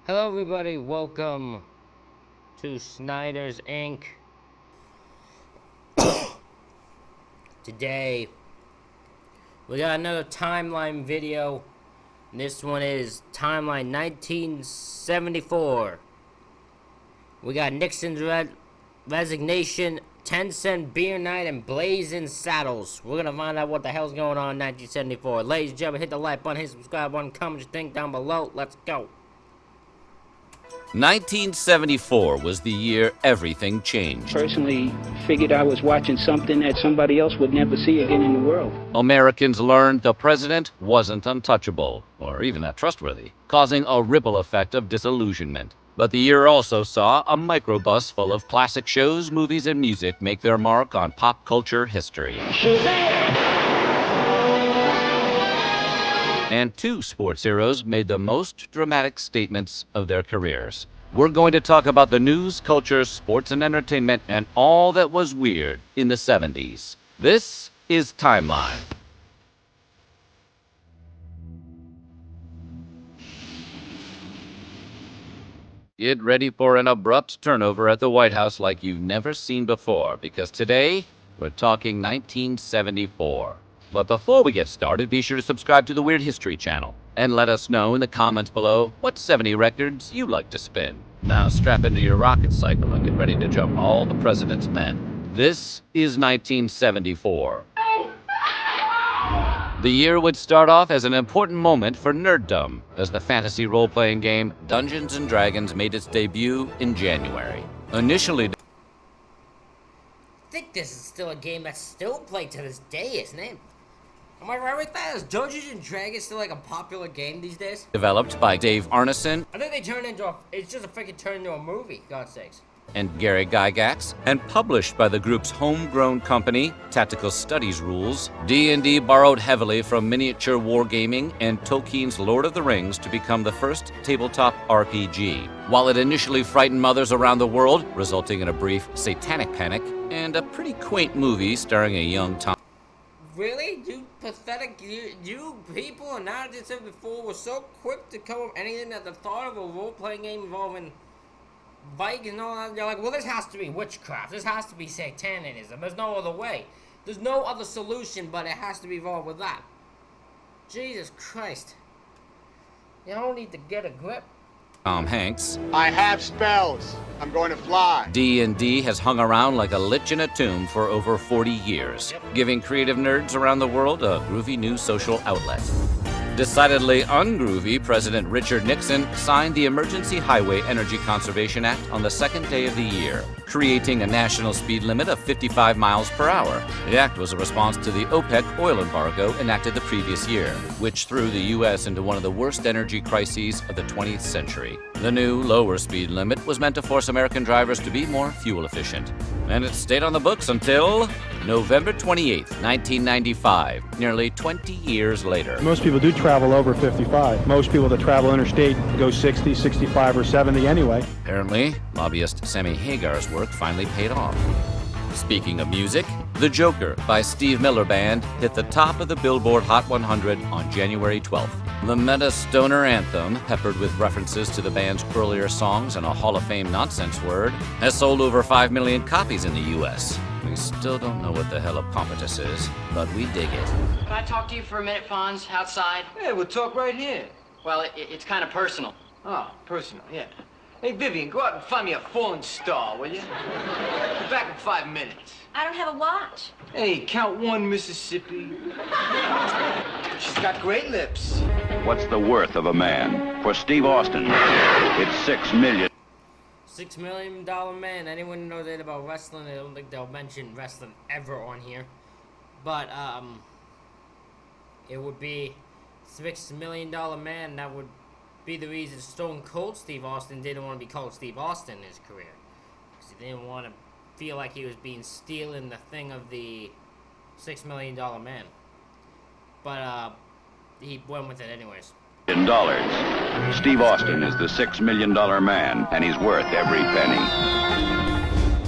Hello everybody, welcome to Snyder's Inc. Today, we got another timeline video. And this one is timeline 1974. We got Nixon's resignation, 10-cent beer night, and blazing saddles. We're gonna find out what the hell's going on in 1974. Ladies and gentlemen, hit the like button, hit subscribe button, comment your thing down below. Let's go. 1974 was the year everything changed. Personally figured I was watching something that somebody else would never see again in the world. Americans learned the president wasn't untouchable, or even that trustworthy, causing a ripple effect of disillusionment. But the year also saw a microbus full of classic shows, movies, and music make their mark on pop culture history. And two sports heroes made the most dramatic statements of their careers. We're going to talk about the news, culture, sports, and entertainment, and all that was weird in the 70s. This is Timeline. Get ready for an abrupt turnover at the White House like you've never seen before, because today we're talking 1974. But before we get started, be sure to subscribe to the Weird History channel and let us know in the comments below what 70 records you like to spin. Now strap into your rocket cycle and get ready to jump all the president's men. This is 1974. The year would start off as an important moment for nerddom, as the fantasy role-playing game Dungeons & Dragons made its debut in January. Initially, I think this is still a game that's still played to this day, isn't it? Am I right with that? Is Dungeons & Dragons still like a popular game these days? developed by Dave Arneson I think they turned into it's just a freaking turned into a movie, God's sakes. and Gary Gygax, and published by the group's homegrown company, Tactical Studies Rules. D&D borrowed heavily from miniature wargaming and Tolkien's Lord of the Rings to become the first tabletop RPG. While it initially frightened mothers around the world, resulting in a brief satanic panic and a pretty quaint movie starring a young Tom. Really? You pathetic, you people in 1974 were so quick to come up with anything that the thought of a role-playing game involving Vikings and all that. You're like, well, this has to be witchcraft. This has to be satanism. There's no other way. There's no other solution, but it has to be involved with that. Jesus Christ. You don't need to get a grip. Tom Hanks. I have spells. I'm going to fly. D&D has hung around like a lich in a tomb for over 40 years, giving creative nerds around the world a groovy new social outlet. Decidedly ungroovy, President Richard Nixon signed the Emergency Highway Energy Conservation Act on the second day of the year, creating a national speed limit of 55 miles per hour. The act was a response to the OPEC oil embargo enacted the previous year, which threw the U.S. into one of the worst energy crises of the 20th century. The new, lower speed limit was meant to force American drivers to be more fuel efficient. And it stayed on the books until November 28, 1995, nearly 20 years later. Most people do travel over 55. Most people that travel interstate go 60, 65, or 70 anyway. Apparently, lobbyist Sammy Hagar's work finally paid off. Speaking of music, The Joker by Steve Miller Band hit the top of the Billboard Hot 100 on January 12th. The meta-stoner anthem, peppered with references to the band's earlier songs and a Hall of Fame nonsense word, has sold over 5 million copies in the U.S. We still don't know what the hell a pompatus is, but we dig it. Can I talk to you for a minute, Fonz, outside? Yeah, we'll talk right here. Well, it's kind of personal. Oh, personal, yeah. Hey, Vivian, go out and find me a fallen star, will you? Be back in 5 minutes. I don't have a watch. Hey, count one, Mississippi. She's got great lips. What's the worth of a man? For Steve Austin, it's $6 million. $6 million man. Anyone who knows anything about wrestling, I don't think they'll mention wrestling ever on here. But, it would be $6 million man. That would be the reason Stone Cold Steve Austin didn't want to be called Steve Austin in his career. Because he didn't want to feel like he was being stealing the thing of the $6 million man. But, he went with it anyways. In dollars. Steve Austin is the $6 million man, and he's worth every penny.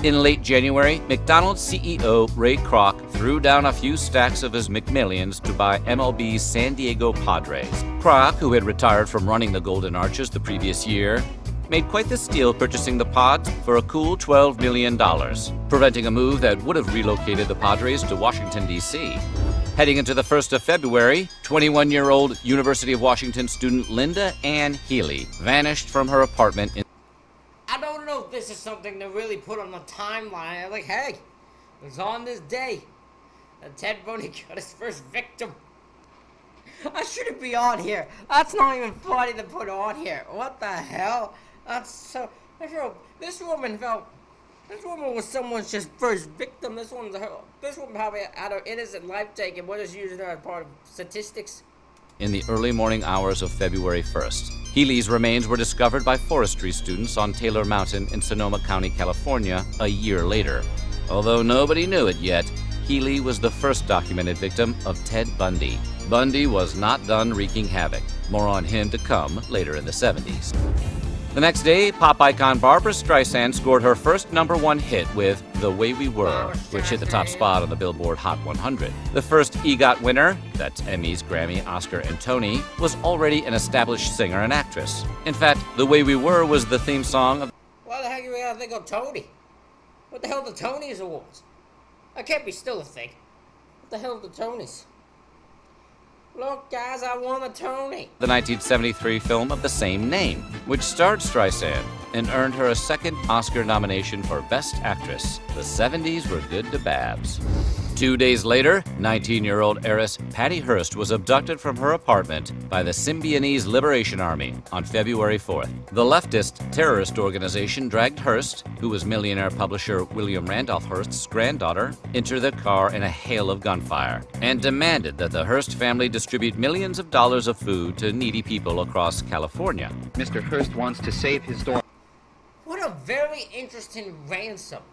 In late January, McDonald's CEO Ray Kroc threw down a few stacks of his McMillions to buy MLB's San Diego Padres. Kroc, who had retired from running the Golden Arches the previous year, made quite the steal purchasing the Pods for a cool $12 million, preventing a move that would have relocated the Padres to Washington, D.C. Heading into the 1st of February, 21-year-old University of Washington student Linda Ann Healy vanished from her apartment in... I don't know if this is something to really put on the timeline. I'm like, hey, it was on this day that Ted Bundy got his first victim. I shouldn't be on here. That's not even funny to put on here. What the hell? That's so... This woman was someone's just first victim. This woman probably had her innocent life taken. We're just using her as part of statistics. In the early morning hours of February 1st, Healy's remains were discovered by forestry students on Taylor Mountain in Sonoma County, California, a year later. Although nobody knew it yet, Healy was the first documented victim of Ted Bundy. Bundy was not done wreaking havoc. More on him to come later in the 70s. The next day, pop icon Barbra Streisand scored her first #1 hit with The Way We Were, which hit the top spot on the Billboard Hot 100. The first EGOT winner, that's Emmys, Grammy, Oscar, and Tony, was already an established singer and actress. In fact, The Way We Were was the theme song of... Why the heck are we gonna think of Tony? What the hell are the Tonys Awards? That can't be still a thing. What the hell are the Tonys? Look, guys, I won a Tony. The 1973 film of the same name, which starred Streisand and earned her a second Oscar nomination for Best Actress. The 70s were good to Babs. 2 days later, 19-year-old heiress Patty Hearst was abducted from her apartment by the Symbionese Liberation Army on February 4th. The leftist terrorist organization dragged Hearst, who was millionaire publisher William Randolph Hearst's granddaughter, into their car in a hail of gunfire and demanded that the Hearst family distribute millions of dollars of food to needy people across California. Mr. Hearst wants to save his daughter. What a very interesting ransom.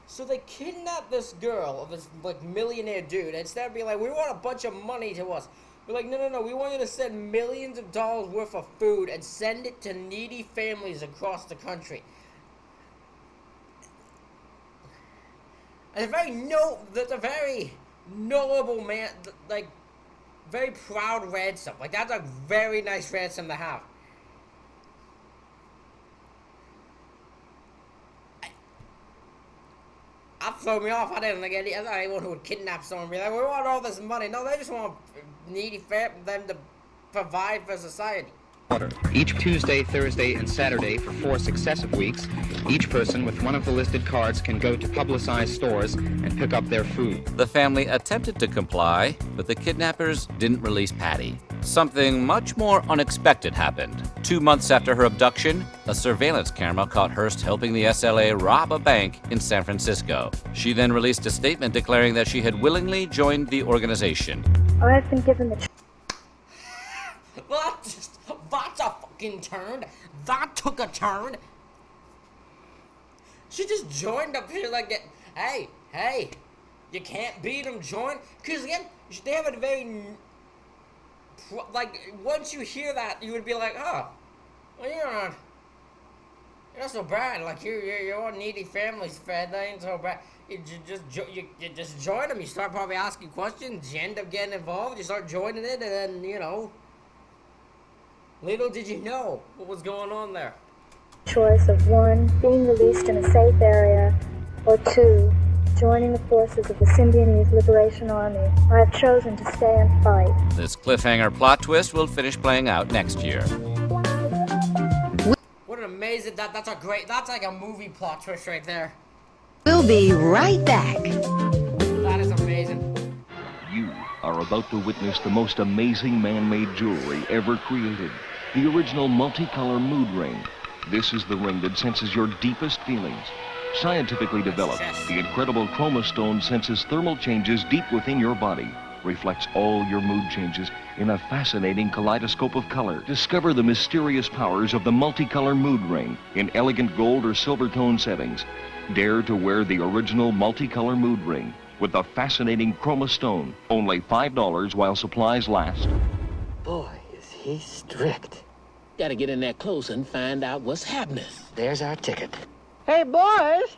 So they kidnapped this girl, this like millionaire dude, and instead of being like, we want a bunch of money to us, we're like, no, we want you to send millions of dollars worth of food and send it to needy families across the country. And that's a very noble man, like, very proud ransom. Like, that's a very nice ransom to have. That threw me off. I thought anyone who would kidnap someone would be like, we want all this money. No, they just want needy them to provide for society. Each Tuesday, Thursday, and Saturday for 4 successive weeks, each person with one of the listed cards can go to publicized stores and pick up their food. The family attempted to comply, but the kidnappers didn't release Patty. Something much more unexpected happened. 2 months after her abduction, a surveillance camera caught Hearst helping the SLA rob a bank in San Francisco. She then released a statement declaring that she had willingly joined the organization. I've been given the... That's a fucking turn. That took a turn. She just joined up here like, hey, you can't beat them, join. Because again, they have a very, like, once you hear that, you would be like, oh, well, you're not so bad. Like, you're on needy families fed. That ain't so bad. You just join them. You start probably asking questions. You end up getting involved. You start joining it, and then, little did you know what was going on there. Choice of 1, being released in a safe area, or 2, joining the forces of the Symbionese Liberation Army. I have chosen to stay and fight. This cliffhanger plot twist will finish playing out next year. What an amazing, that's like a movie plot twist right there. We'll be right back. That is amazing. You are about to witness the most amazing man-made jewelry ever created. The original multicolor mood ring. This is the ring that senses your deepest feelings. Scientifically developed, the incredible chroma stone senses thermal changes deep within your body, reflects all your mood changes in a fascinating kaleidoscope of color. Discover the mysterious powers of the multicolor mood ring in elegant gold or silver tone settings. Dare to wear the original multicolor mood ring with the fascinating chroma stone. Only $5 while supplies last. Boy, is he strict. Gotta get in there closer and find out what's happening. There's our ticket. Hey, boys!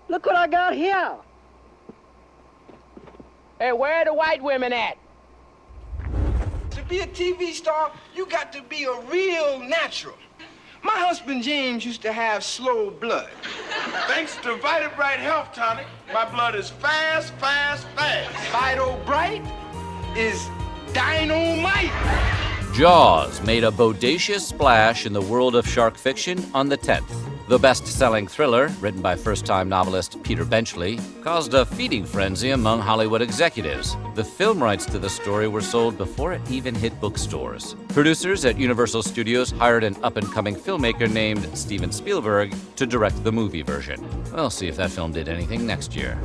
Look what I got here! Hey, where are the white women at? To be a TV star, you got to be a real natural. My husband James used to have slow blood. Thanks to Vita Bright Health Tonic, my blood is fast, fast, fast. Vito Bright is dynamite. Jaws made a bodacious splash in the world of shark fiction on the 10th. The best-selling thriller, written by first-time novelist Peter Benchley, caused a feeding frenzy among Hollywood executives. The film rights to the story were sold before it even hit bookstores. Producers at Universal Studios hired an up-and-coming filmmaker named Steven Spielberg to direct the movie version. We'll see if that film did anything next year.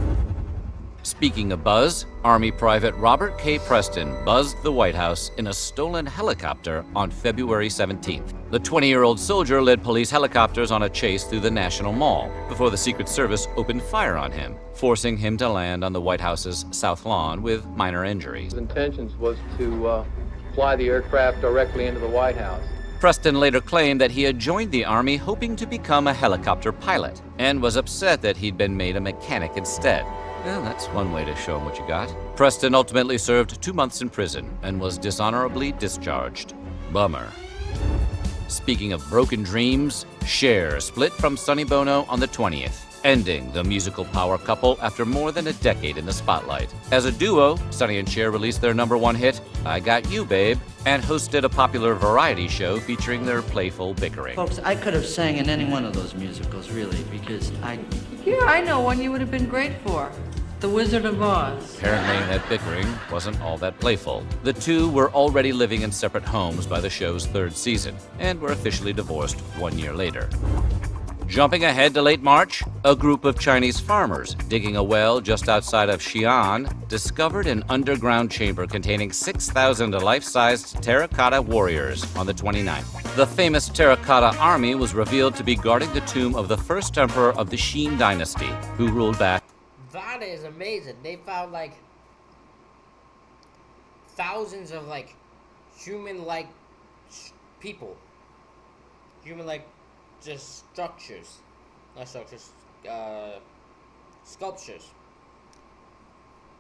Speaking of buzz, Army Private Robert K. Preston buzzed the White House in a stolen helicopter on February 17th. The 20-year-old soldier led police helicopters on a chase through the National Mall before the Secret Service opened fire on him, forcing him to land on the White House's South Lawn with minor injuries. His intentions was to fly the aircraft directly into the White House. Preston later claimed that he had joined the Army hoping to become a helicopter pilot and was upset that he'd been made a mechanic instead. Well, that's one way to show him what you got. Preston ultimately served 2 months in prison and was dishonorably discharged. Bummer. Speaking of broken dreams, Cher split from Sonny Bono on the 20th, ending the musical power couple after more than a decade in the spotlight. As a duo, Sonny and Cher released their #1 hit, I Got You, Babe, and hosted a popular variety show featuring their playful bickering. Folks, I could have sang in any one of those musicals, really, because Here, I know one you would have been great for. The Wizard of Oz. Apparently, that bickering wasn't all that playful. The two were already living in separate homes by the show's 3rd season, and were officially divorced 1 year later. Jumping ahead to late March, a group of Chinese farmers digging a well just outside of Xi'an discovered an underground chamber containing 6,000 life-sized terracotta warriors on the 29th. The famous terracotta army was revealed to be guarding the tomb of the first emperor of the Qin dynasty, who ruled back. That is amazing. They found like thousands of like human-like people, human-like just structures, not structures, sculptures.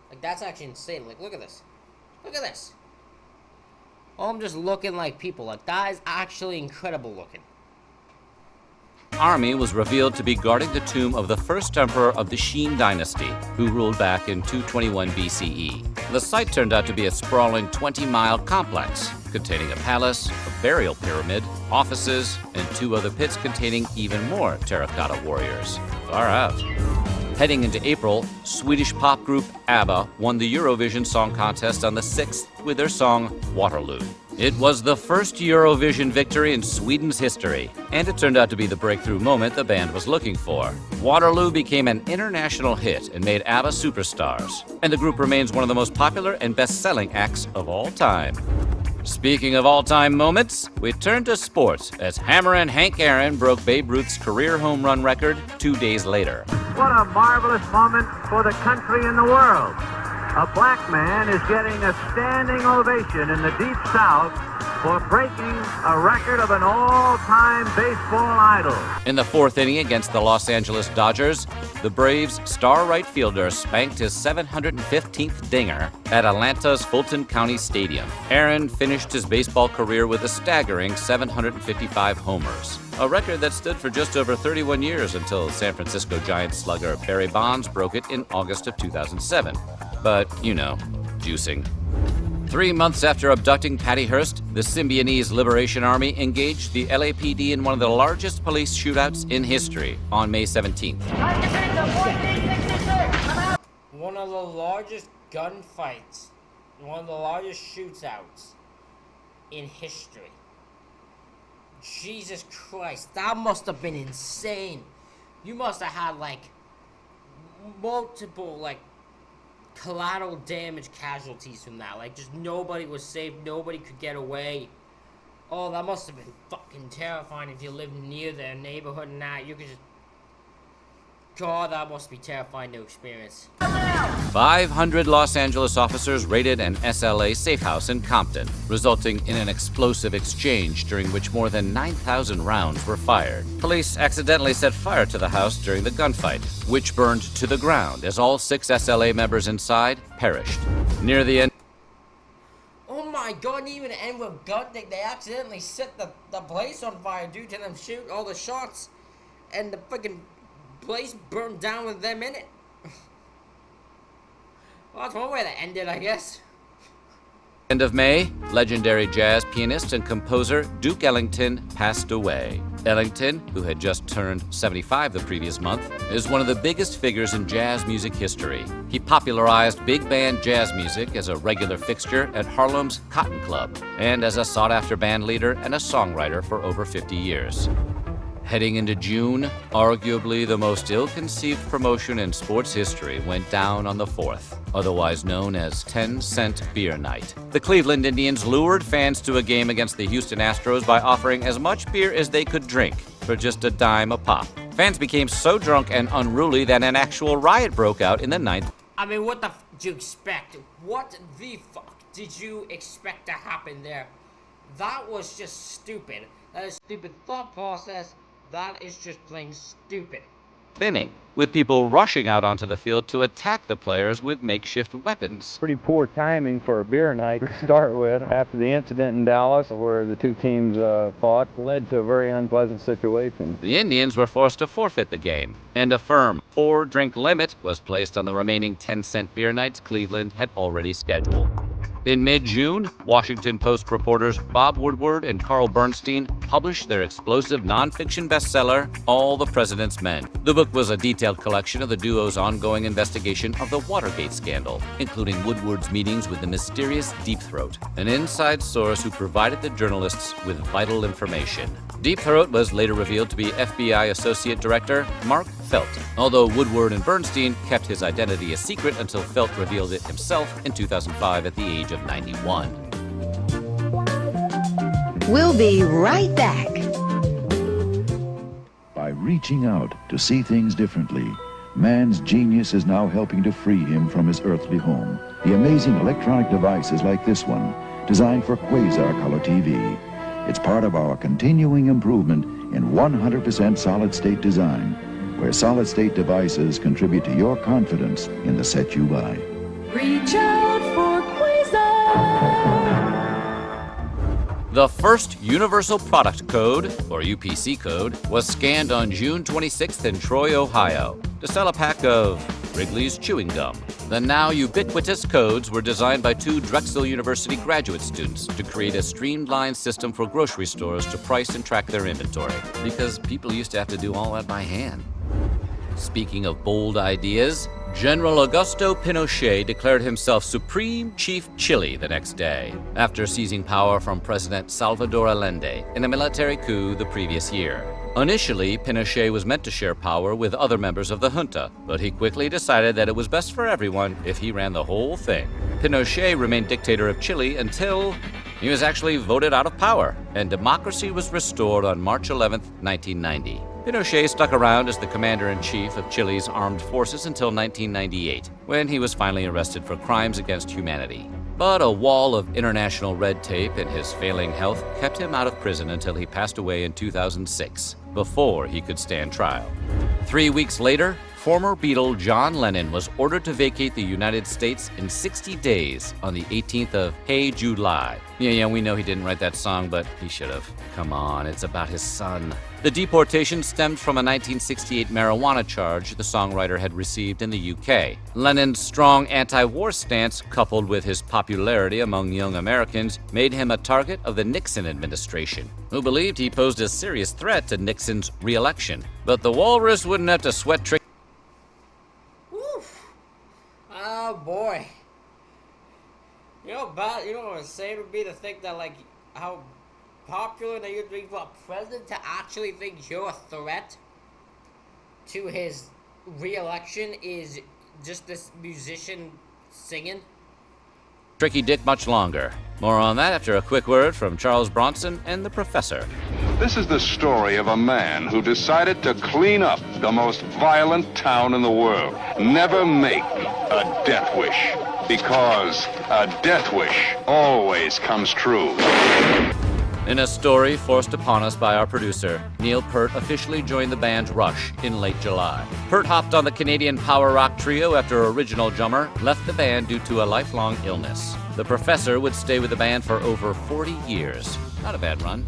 Like that's actually insane. Like look at this, look at this. All I'm just looking like people. Like that is actually incredible looking. Army was revealed to be guarding the tomb of the first emperor of the Qin dynasty, who ruled back in 221 BCE. The site turned out to be a sprawling 20-mile complex, containing a palace, a burial pyramid, offices, and 2 other pits containing even more terracotta warriors. Far out. Heading into April, Swedish pop group ABBA won the Eurovision Song Contest on the 6th with their song Waterloo. It was the first Eurovision victory in Sweden's history, and it turned out to be the breakthrough moment the band was looking for. Waterloo became an international hit and made ABBA superstars, and the group remains one of the most popular and best-selling acts of all time. Speaking of all-time moments, we turn to sports as Hammerin' Hank Aaron broke Babe Ruth's career home run record 2 days later. What a marvelous moment for the country and the world. A black man is getting a standing ovation in the Deep South for breaking a record of an all-time baseball idol. In the 4th inning against the Los Angeles Dodgers, the Braves' star right fielder spanked his 715th dinger at Atlanta's Fulton County Stadium. Aaron finished his baseball career with a staggering 755 homers, a record that stood for just over 31 years until San Francisco Giants slugger Barry Bonds broke it in August of 2007. But, you know, juicing. 3 months after abducting Patty Hearst, the Symbionese Liberation Army engaged the LAPD in one of the largest police shootouts in history on May 17th. One of the largest gunfights, one of the largest shootouts in history. Jesus Christ, that must have been insane. You must have had like multiple like collateral damage casualties from that. Like just nobody was safe, nobody could get away. Oh, that must have been fucking terrifying if you lived near their neighborhood and that. You could just God, that must be terrifying to experience. 500 Los Angeles officers raided an SLA safe house in Compton, resulting in an explosive exchange during which more than 9,000 rounds were fired. Police accidentally set fire to the house during the gunfight, which burned to the ground as all 6 SLA members inside perished. Near the end. Oh my God, even the end with gun, they accidentally set the place on fire due to them shooting all the shots, and the freaking place burned down with them in it. Well, that's one way to end it, I guess. End of May, legendary jazz pianist and composer Duke Ellington passed away. Ellington, who had just turned 75 the previous month, is one of the biggest figures in jazz music history. He popularized big band jazz music as a regular fixture at Harlem's Cotton Club, and as a sought-after band leader and a songwriter for over 50 years. Heading into June, arguably the most ill-conceived promotion in sports history went down on the 4th, otherwise known as 10-cent beer night. The Cleveland Indians lured fans to a game against the Houston Astros by offering as much beer as they could drink for just a dime a pop. Fans became so drunk and unruly that an actual riot broke out in the 9th. I mean, what the f did you expect? What the fuck did you expect to happen there? That was just stupid. That is stupid thought process. That is just plain stupid. Inning, with people rushing out onto the field to attack the players with makeshift weapons. Pretty poor timing for a beer night to start with. After the incident in Dallas, where the two teams fought, led to a very unpleasant situation. The Indians were forced to forfeit the game, and a firm 4-drink limit was placed on the remaining 10-cent beer nights Cleveland had already scheduled. In mid-June, Washington Post reporters Bob Woodward and Carl Bernstein published their explosive nonfiction bestseller, All the President's Men. The book was a detailed collection of the duo's ongoing investigation of the Watergate scandal, including Woodward's meetings with the mysterious Deep Throat, an inside source who provided the journalists with vital information. Deep Throat was later revealed to be FBI Associate Director Mark Felt, although Woodward and Bernstein kept his identity a secret until Felt revealed it himself in 2005 at the age of 91. We'll be right back. By reaching out to see things differently, man's genius is now helping to free him from his earthly home. The amazing electronic devices like this one, designed for quasar color TV. It's part of our continuing improvement in 100% solid-state design, where solid-state devices contribute to your confidence in the set you buy. Reach out for Quasar! The first Universal Product Code, or UPC code, was scanned on June 26th in Troy, Ohio, to sell a pack of Wrigley's chewing gum. The now ubiquitous codes were designed by 2 Drexel University graduate students to create a streamlined system for grocery stores to price and track their inventory, because people used to have to do all that by hand. Speaking of bold ideas, General Augusto Pinochet declared himself Supreme Chief Chile the next day, after seizing power from President Salvador Allende in a military coup the previous year. Initially, Pinochet was meant to share power with other members of the junta, but he quickly decided that it was best for everyone if he ran the whole thing. Pinochet remained dictator of Chile until he was actually voted out of power, and democracy was restored on March 11, 1990. Pinochet stuck around as the commander-in-chief of Chile's armed forces until 1998, when he was finally arrested for crimes against humanity. But a wall of international red tape and his failing health kept him out of prison until he passed away in 2006, before he could stand trial. 3 weeks later, former Beatle John Lennon was ordered to vacate the United States in 60 days on the 18th of Hey July. Yeah, we know he didn't write that song, but he should have. Come on, it's about his son. The deportation stemmed from a 1968 marijuana charge the songwriter had received in the UK. Lennon's strong anti-war stance, coupled with his popularity among young Americans, made him a target of the Nixon administration, who believed he posed a serious threat to Nixon's re-election. But the walrus wouldn't have to sweat tricks. Oh boy. You know what insane would be to think that, like, how popular that you'd be for a president to actually think you're a threat to his re-election is just this musician singing. Tricky Dick much longer. More on that after a quick word from Charles Bronson and the Professor. This is the story of a man who decided to clean up the most violent town in the world. Never make a death wish, because a death wish always comes true. In a story forced upon us by our producer, Neil Peart officially joined the band Rush in late July. Peart hopped on the Canadian power rock trio after original drummer left the band due to a lifelong illness. The professor would stay with the band for over 40 years. Not a bad run.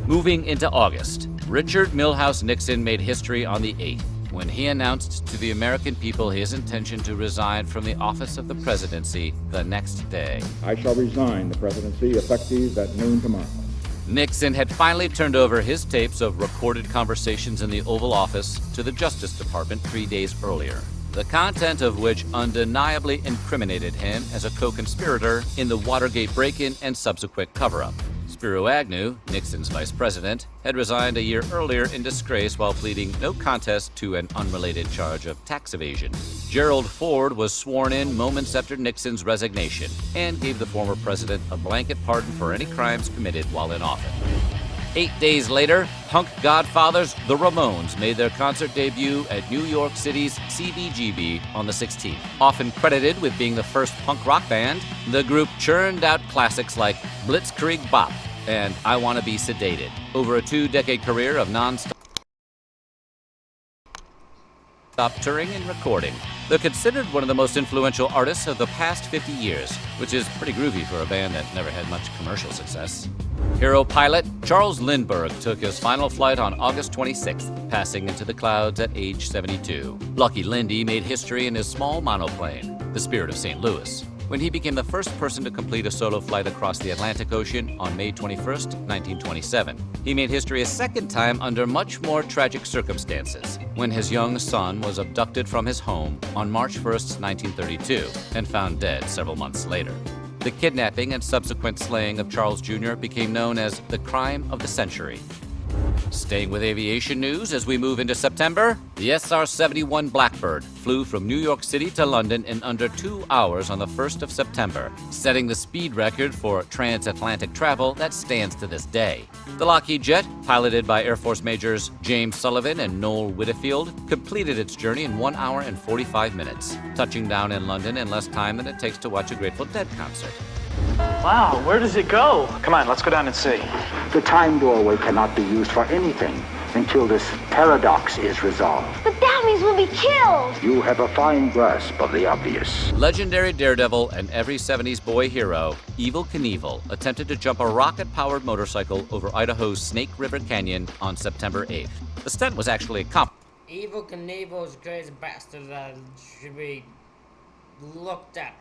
Moving into August, Richard Milhous Nixon made history on the 8th when he announced to the American people his intention to resign from the office of the presidency the next day. I shall resign the presidency effective at noon tomorrow. Nixon had finally turned over his tapes of recorded conversations in the Oval Office to the Justice Department 3 days earlier, the content of which undeniably incriminated him as a co-conspirator in the Watergate break-in and subsequent cover-up. Spiro Agnew, Nixon's vice president, had resigned a year earlier in disgrace while pleading no contest to an unrelated charge of tax evasion. Gerald Ford was sworn in moments after Nixon's resignation and gave the former president a blanket pardon for any crimes committed while in office. 8 days later, punk godfathers the Ramones made their concert debut at New York City's CBGB on the 16th. Often credited with being the first punk rock band, the group churned out classics like Blitzkrieg Bop and I Wanna Be Sedated over a 2-decade career of non-stop touring and recording. They're considered one of the most influential artists of the past 50 years, which is pretty groovy for a band that never had much commercial success. Hero pilot Charles Lindbergh took his final flight on August 26th, passing into the clouds at age 72. Lucky Lindy made history in his small monoplane, the Spirit of St. Louis, when he became the first person to complete a solo flight across the Atlantic Ocean on May 21st, 1927. He made history a second time under much more tragic circumstances, when his young son was abducted from his home on March 1st, 1932, and found dead several months later. The kidnapping and subsequent slaying of Charles Jr. became known as the crime of the century. Staying with aviation news as we move into September, the SR-71 Blackbird flew from New York City to London in under 2 hours on the 1st of September, setting the speed record for transatlantic travel that stands to this day. The Lockheed jet, piloted by Air Force Majors James Sullivan and Noel Whitfield, completed its journey in 1 hour and 45 minutes, touching down in London in less time than it takes to watch a Grateful Dead concert. Wow, where does it go? Come on, let's go down and see. The time doorway cannot be used for anything until this paradox is resolved. But that means we'll be killed! You have a fine grasp of the obvious. Legendary daredevil and every 70s boy hero, Evel Knievel, attempted to jump a rocket-powered motorcycle over Idaho's Snake River Canyon on September 8th. The stunt was actually accomplished. Evel Knievel is a crazy bastard that should be looked at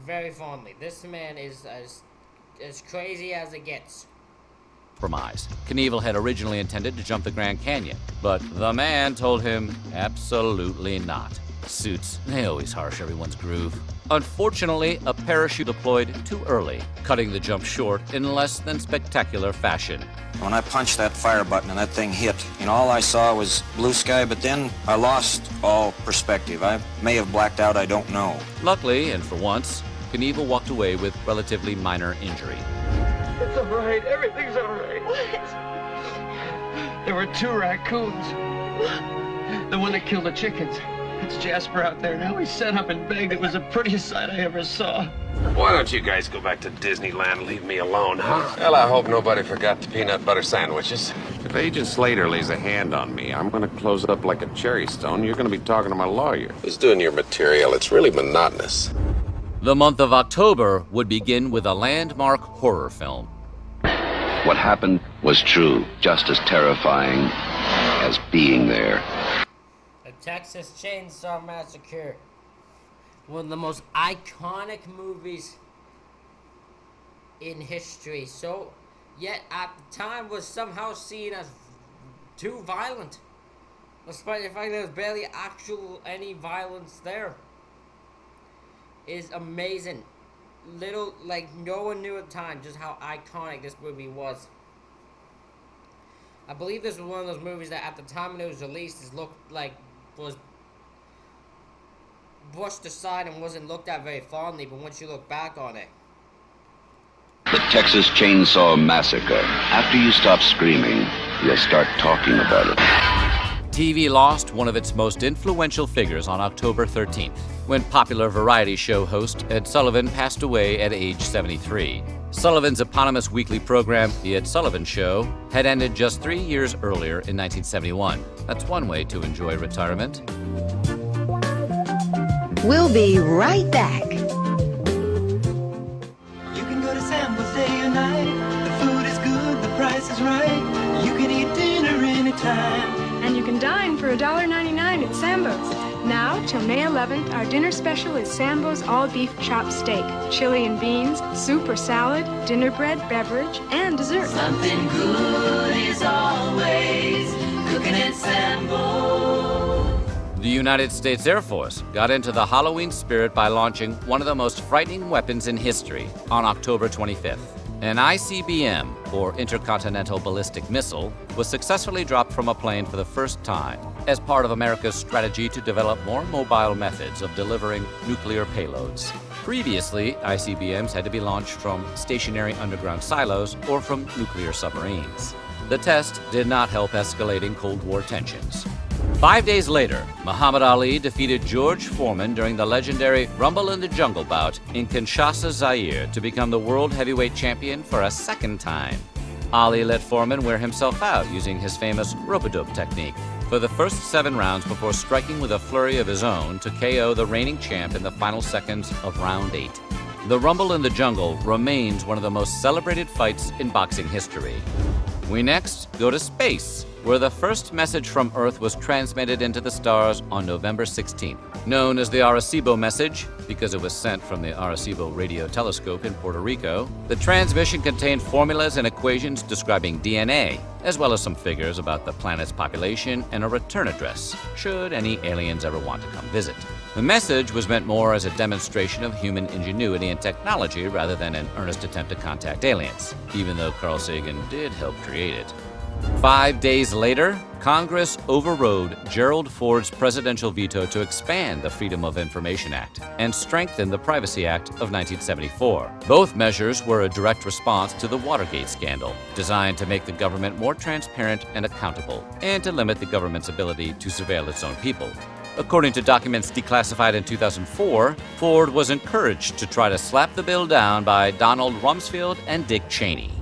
very fondly. This man is as crazy as it gets. Knievel had originally intended to jump the Grand Canyon, but the man told him absolutely not. Suits, they always harsh everyone's groove. Unfortunately, a parachute deployed too early, cutting the jump short in less than spectacular fashion. When I punched that fire button and that thing hit, all I saw was blue sky, but then I lost all perspective. I may have blacked out, I don't know. Luckily, and for once, Knievel walked away with relatively minor injury. It's all right. Everything's all right. What? There were 2 raccoons. The one that killed the chickens. It's Jasper out there now. He sat up and begged. It was the prettiest sight I ever saw. Why don't you guys go back to Disneyland and leave me alone, huh? Well, I hope nobody forgot the peanut butter sandwiches. If Agent Slater lays a hand on me, I'm gonna close up like a cherry stone. You're gonna be talking to my lawyer. Who's doing your material? It's really monotonous. The month of October would begin with a landmark horror film. What happened was true, just as terrifying as being there. The Texas Chainsaw Massacre. One of the most iconic movies in history. So, yet at the time was somehow seen as too violent. Despite the fact there was barely any violence there. Is amazing. No one knew at the time just how iconic this movie was. I believe this was one of those movies that at the time when it was released was brushed aside and wasn't looked at very fondly, but once you look back on it, The Texas Chainsaw Massacre. After you stop screaming, you'll start talking about it. TV lost one of its most influential figures on October 13th, when popular variety show host Ed Sullivan passed away at age 73. Sullivan's eponymous weekly program, The Ed Sullivan Show, had ended just 3 years earlier in 1971. That's one way to enjoy retirement. We'll be right back. You can go to Sambo's day or night. The food is good, the price is right. You can eat dinner anytime. And you can dine for $1.99 at Sambo's. Now, till May 11th, our dinner special is Sambo's all-beef chopped steak, chili and beans, soup or salad, dinner bread, beverage, and dessert. Something good is always cooking at Sambo's. The United States Air Force got into the Halloween spirit by launching one of the most frightening weapons in history on October 25th. An ICBM, or Intercontinental Ballistic Missile, was successfully dropped from a plane for the first time as part of America's strategy to develop more mobile methods of delivering nuclear payloads. Previously, ICBMs had to be launched from stationary underground silos or from nuclear submarines. The test did not help escalating Cold War tensions. 5 days later, Muhammad Ali defeated George Foreman during the legendary Rumble in the Jungle bout in Kinshasa, Zaire, to become the world heavyweight champion for a second time. Ali let Foreman wear himself out using his famous rope-a-dope technique for the first 7 rounds before striking with a flurry of his own to KO the reigning champ in the final seconds of round 8. The Rumble in the Jungle remains one of the most celebrated fights in boxing history. We next go to space, where the first message from Earth was transmitted into the stars on November 16th. Known as the Arecibo message, because it was sent from the Arecibo radio telescope in Puerto Rico, the transmission contained formulas and equations describing DNA, as well as some figures about the planet's population and a return address, should any aliens ever want to come visit. The message was meant more as a demonstration of human ingenuity and technology rather than an earnest attempt to contact aliens, even though Carl Sagan did help create it. 5 days later, Congress overrode Gerald Ford's presidential veto to expand the Freedom of Information Act and strengthen the Privacy Act of 1974. Both measures were a direct response to the Watergate scandal, designed to make the government more transparent and accountable, and to limit the government's ability to surveil its own people. According to documents declassified in 2004, Ford was encouraged to try to slap the bill down by Donald Rumsfeld and Dick Cheney.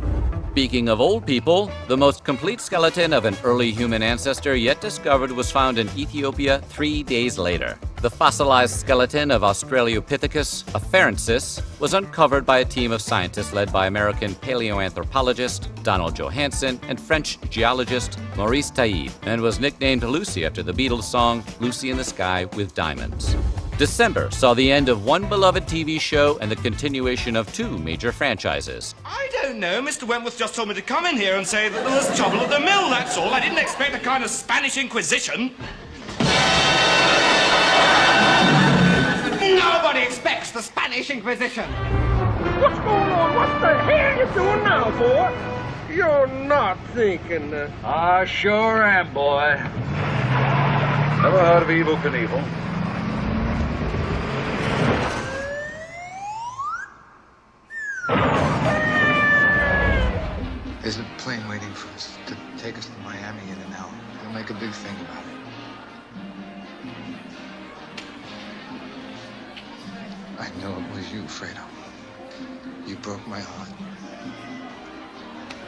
Speaking of old people, the most complete skeleton of an early human ancestor yet discovered was found in Ethiopia 3 days later. The fossilized skeleton of Australopithecus afarensis was uncovered by a team of scientists led by American paleoanthropologist Donald Johanson and French geologist Maurice Taïeb, and was nicknamed Lucy after the Beatles' song Lucy in the Sky with Diamonds. December saw the end of one beloved TV show and the continuation of 2 major franchises. I don't know. Mr. Wentworth just told me to come in here and say that there was trouble at the mill, that's all. I didn't expect a kind of Spanish Inquisition. Nobody expects the Spanish Inquisition. What's going on? What the hell are you doing now, boy? You're not thinking that... I sure am, boy. Never heard of Evel Knievel? There's a plane waiting for us to take us to Miami in an hour. We'll make a big thing about it. I know it was you, Fredo. You broke my heart.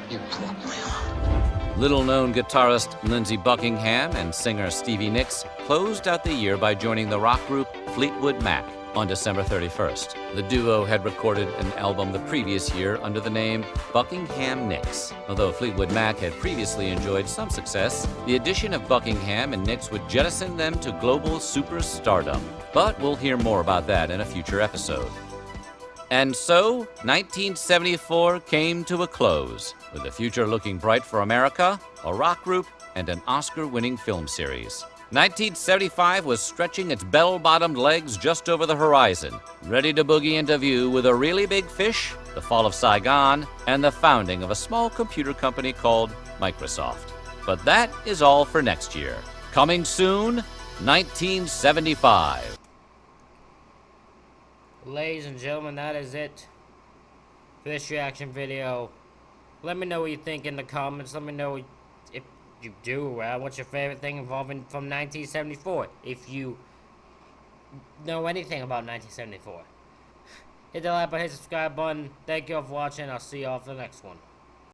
You broke my heart. Little-known guitarist Lindsey Buckingham and singer Stevie Nicks closed out the year by joining the rock group Fleetwood Mac on December 31st. The duo had recorded an album the previous year under the name Buckingham Nicks. Although Fleetwood Mac had previously enjoyed some success, the addition of Buckingham and Nicks would jettison them to global superstardom. But we'll hear more about that in a future episode. And so, 1974 came to a close, with the future looking bright for America, a rock group, and an Oscar-winning film series. 1975 was stretching its bell-bottomed legs just over the horizon, ready to boogie into view with a really big fish, the fall of Saigon, and the founding of a small computer company called Microsoft. But that is all for next year. Coming soon, 1975. Ladies and gentlemen, that is it. for this reaction video. Let me know what you think in the comments. Let me know if you do. What's your favorite thing involving from 1974? If you know anything about 1974. Hit the like button, hit the subscribe button. Thank you all for watching. I'll see you all for the next one.